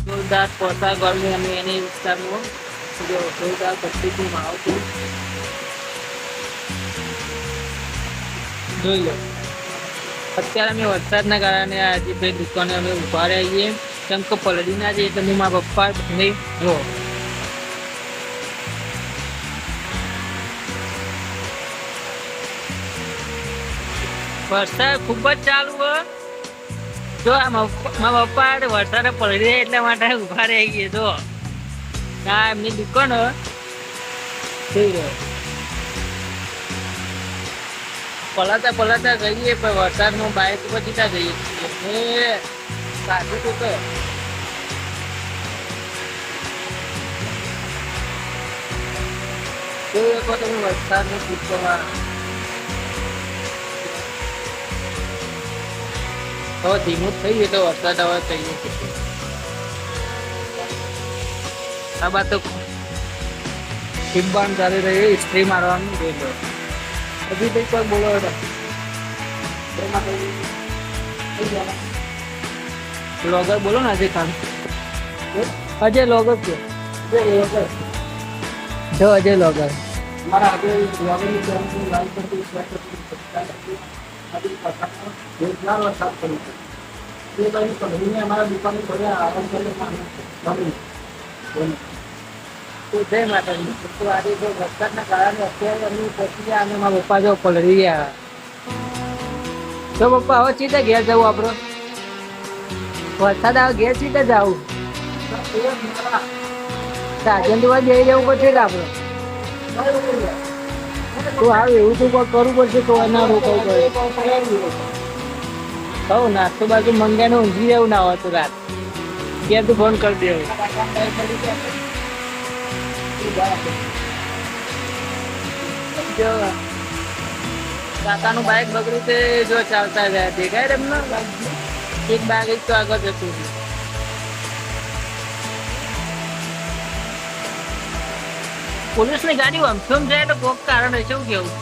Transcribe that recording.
જોરદાર પોતા ગરમી અને એની વિસ્તારમાં જો જોરદાર પટ્ટીથી આવતું જોઈ લો. અત્યારે અમે વરસાદના કારણે આજે ભાઈ દુકાને અમે ઉભા રહીએ કેમ કે પલળી ના જઈએ એટલે હું મારા પપ્પા નહીં જો વરસાદ ખૂબ જ ચાલુ હોય. જો આ મારા પપ્પા વરસાદ પલળી રહ્યા એટલા માટે ઉભા રહી ગયા. જો ના એમની દુકાન થઈ રહ્યો પલાતા જઈએ પણ વરસાદમાં બાઇક ઉપર જીતા જઈએ છીએ સાચું તો તમે વરસાદનું શૂટ કરવા હવે ધીમું થઈ ગયું તો વરસાદ હવે થઈ ગયો. આ બાદ તો ટીમ્બાન ચાલી રહી ઇસ્ત્રી મારવાનું જોઈ લો. હજી કંઈક વાર બોલો બ્લોગર બોલો ને અજય ખાન. અજય લોગર છે જો અજય લોગર हमारा आगे ब्लॉगिंग चैनल को लाइक करके शेयर करके सब्सक्राइब करके अभी रोजगार और साथ करें ये भाई कंपनी ने हमारा दुकान में थोड़ा आराम करके તો જય માતાજી. તો આજે જો વરસાદના કારણે અત્યારે અમે પહોંચી ગયા અને મારા પપ્પા જો પલળી ગયા. તો પપ્પા હવે સીધા ઘેર જવું આપણે વરસાદ આવે ઘેર સીધા જવું સાજન જોવા જઈ જવું પડશે કે આપણે તો આવે એવું તો કરવું પડશે તો ના રોકાવું પડે. હવ નાસ્તો બાજુ મંગાઈને ઊંઘી જવું ના હોય તો રાત ક્યાં તું ફોન કરી દેવું. જો કાકાનું બાઇક બગડ્યું તે જો ચાલતા જાય દેખાય એમને એક બાઈક તો આગળ જતું હતું. પોલીસની ગાડી આમ જાય તો કોક કારણ હશે. શું કેવું